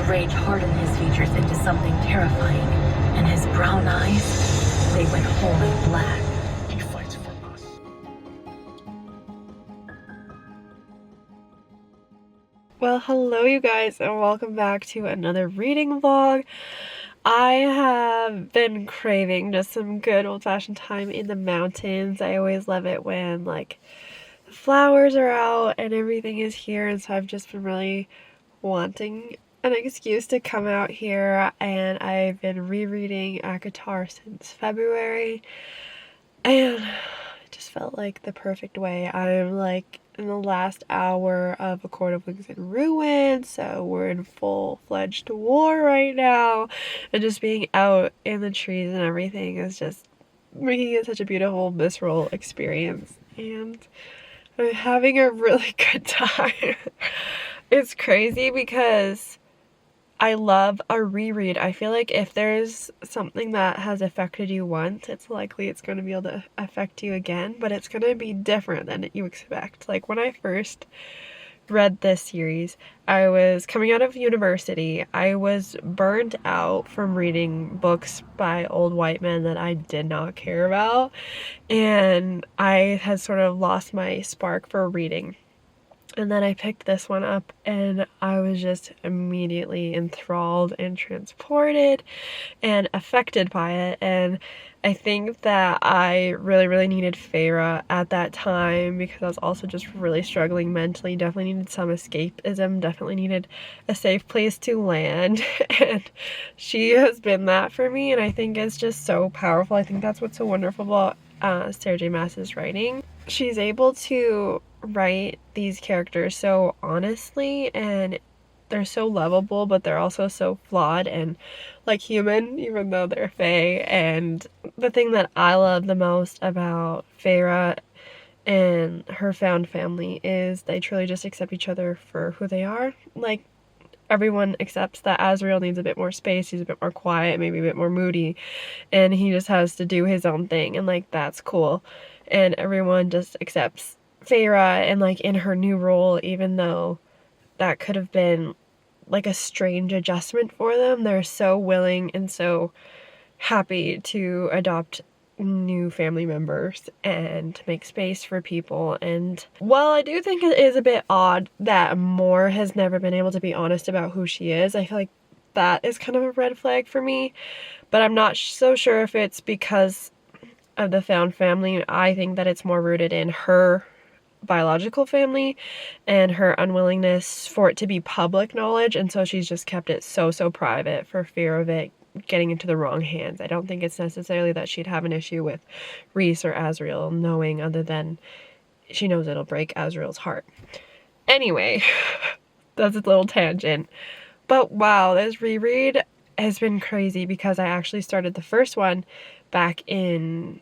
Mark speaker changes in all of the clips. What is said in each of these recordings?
Speaker 1: Rage hardened his features into something terrifying, and his brown eyes, they went wholly black.
Speaker 2: He fights for us.
Speaker 3: Well, hello you guys, and welcome back to another reading vlog. I have been craving just some good old-fashioned time in the mountains. I always love it when like the flowers are out and everything is here, and so I've just been really wanting an excuse to come out here, and I've been rereading ACOTAR since February, and it just felt like the perfect way. I'm like in the last hour of A Court of Wings and Ruin, so we're in full-fledged war right now, and just being out in the trees and everything is just making it such a beautiful, visceral experience, and I'm having a really good time. It's crazy because I love a reread. I feel like if there's something that has affected you once, it's likely it's going to be able to affect you again, but it's going to be different than you expect. Like when I first read this series, I was coming out of university. I was burned out from reading books by old white men that I did not care about, and I had sort of lost my spark for reading. And then I picked this one up and I was just immediately enthralled and transported and affected by it. And I think that I really needed Feyre at that time because I was also just really struggling mentally. Definitely needed some escapism, definitely needed a safe place to land. And she has been that for me, and I think it's just so powerful. I think that's what's so wonderful about Sarah J. Maas's writing. She's able to write these characters so honestly, and they're so lovable, but they're also so flawed and like human, even though they're fae. And the thing that I love the most about Feyre and her found family is they truly just accept each other for who they are. Like, everyone accepts that Azriel needs a bit more space, he's a bit more quiet, maybe a bit more moody, and he just has to do his own thing, and like that's cool. And everyone just accepts Feyre and like in her new role, even though that could have been like a strange adjustment for them. They're so willing and so happy to adopt new family members and make space for people. And while I do think it is a bit odd that Moore has never been able to be honest about who she is, I feel like that is kind of a red flag for me, but I'm not so sure if it's because of the found family. I think that it's more rooted in her biological family and her unwillingness for it to be public knowledge, and so she's just kept it so private for fear of it getting into the wrong hands. I don't think it's necessarily that she'd have an issue with Rhys or Azriel knowing, other than she knows it'll break Azriel's heart. Anyway, that's a little tangent. But wow, this reread has been crazy because I actually started the first one back in,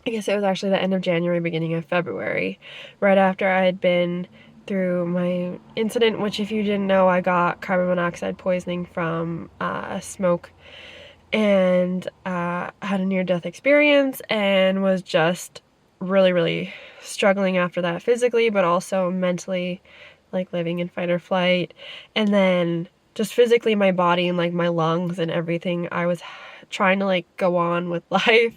Speaker 3: I guess it was actually the end of January, beginning of February, right after I had been through my incident, which if you didn't know, I got carbon monoxide poisoning from smoke, and had a near-death experience and was just really struggling after that physically, but also mentally, like living in fight or flight. And then just physically, my body and like my lungs and everything, I was trying to like go on with life,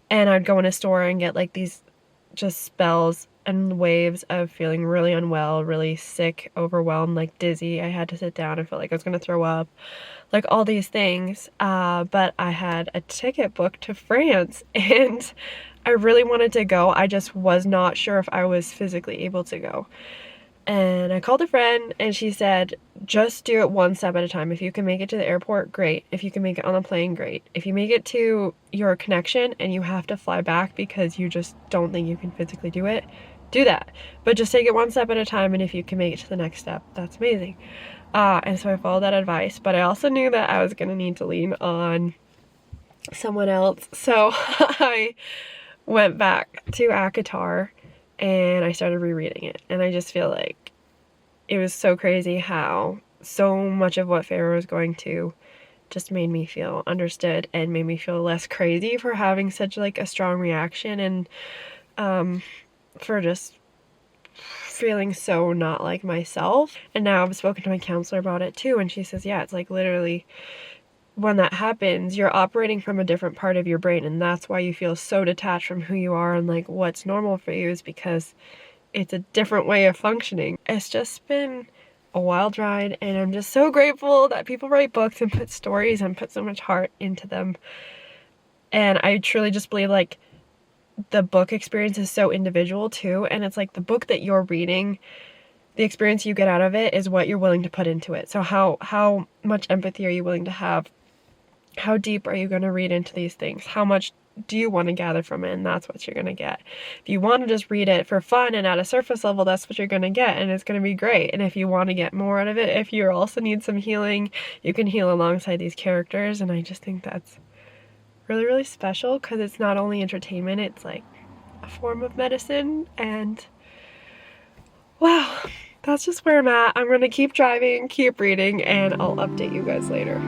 Speaker 3: and I'd go in a store and get like these just spells and waves of feeling really unwell, really sick, overwhelmed, like dizzy. I had to sit down. I felt like I was gonna throw up, like all these things. But I had a ticket booked to France and I really wanted to go. I just was not sure if I was physically able to go. And I called a friend and she said, just do it one step at a time. If you can make it to the airport, great. If you can make it on a plane, great. If you make it to your connection and you have to fly back because you just don't think you can physically do it, do that. But just take it one step at a time, and if you can make it to the next step, that's amazing. And so I followed that advice, but I also knew that I was gonna need to lean on someone else. So I went back to ACOTAR and I started rereading it. And I just feel like it was so crazy how so much of what Feyre was going to just made me feel understood and made me feel less crazy for having such like a strong reaction, and for just feeling so not like myself. And now I've spoken to my counselor about it too, and she says, yeah, it's like literally when that happens, you're operating from a different part of your brain, and that's why you feel so detached from who you are and like what's normal for you, is because it's a different way of functioning. It's just been a wild ride, and I'm just so grateful that people write books and put stories and put so much heart into them. And I truly just believe like the book experience is so individual too, and it's like the book that you're reading, the experience you get out of it is what you're willing to put into it. So how much empathy are you willing to have? How deep are you going to read into these things? How much do you want to gather from it? And that's what you're going to get. If you want to just read it for fun and at a surface level, that's what you're going to get, and it's going to be great. And if you want to get more out of it, if you also need some healing, you can heal alongside these characters. And I just think that's really, really special, because it's not only entertainment, it's like a form of medicine. And wow, that's just where I'm at. I'm going to keep driving, keep reading, and I'll update you guys later.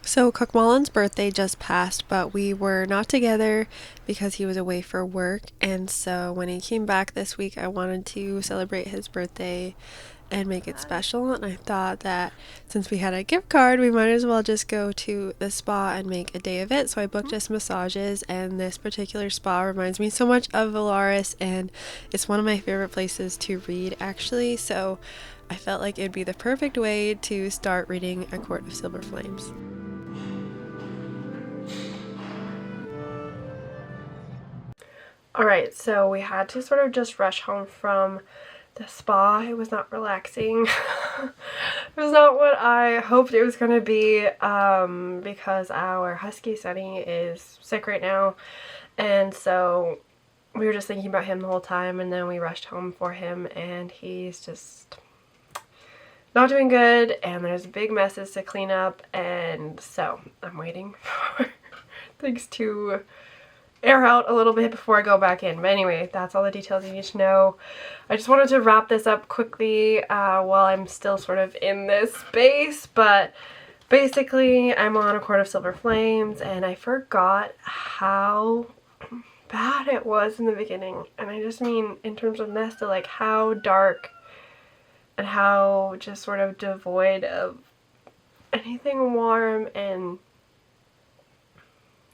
Speaker 3: So Cockmullen's birthday just passed, but we were not together because he was away for work. And so when he came back this week, I wanted to celebrate his birthday and make it special. And I thought that since we had a gift card, we might as well just go to the spa and make a day of it. So I booked us massages, and this particular spa reminds me so much of Velaris, and it's one of my favorite places to read actually. So I felt like it'd be the perfect way to start reading A Court of Silver Flames. Alright, so we had to sort of just rush home from the spa. It was not relaxing. It was not what I hoped it was going to be, because our husky Sunny is sick right now, and so we were just thinking about him the whole time, and then we rushed home for him, and he's just not doing good, and there's big messes to clean up, and so I'm waiting for things to air out a little bit before I go back in. But anyway, that's all the details you need to know. I just wanted to wrap this up quickly while I'm still sort of in this space, but basically I'm on A Court of Silver Flames, and I forgot how bad it was in the beginning. And I just mean in terms of Nesta, like how dark and how just sort of devoid of anything warm, and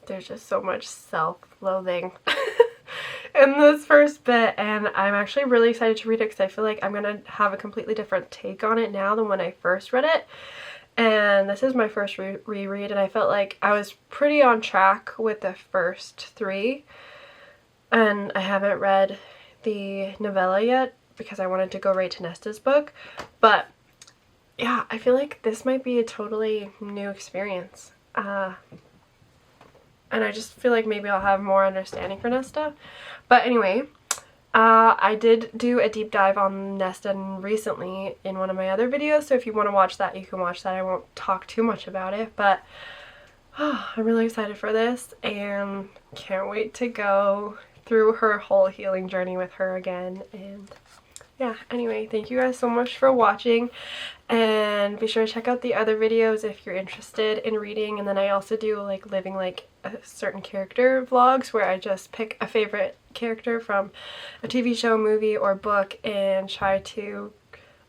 Speaker 3: there's just so much self-loathing in this first bit, and I'm actually really excited to read it because I feel like I'm gonna have a completely different take on it now than when I first read it. And this is my first reread, and I felt like I was pretty on track with the first three, and I haven't read the novella yet because I wanted to go right to Nesta's book. But yeah, I feel like this might be a totally new experience. And I just feel like maybe I'll have more understanding for Nesta. But anyway, I did do a deep dive on Nesta recently in one of my other videos, so if you want to watch that, you can watch that. I won't talk too much about it, but I'm really excited for this and can't wait to go through her whole healing journey with her again. And yeah, anyway, thank you guys so much for watching, and be sure to check out the other videos if you're interested in reading. And then I also do like living like a certain character vlogs where I just pick a favorite character from a TV show, movie, or book and try to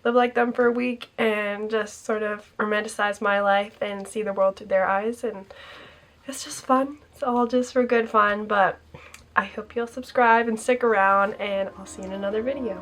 Speaker 3: live like them for a week and just sort of romanticize my life and see the world through their eyes. And it's just fun. It's all just for good fun, but I hope you'll subscribe and stick around, and I'll see you in another video.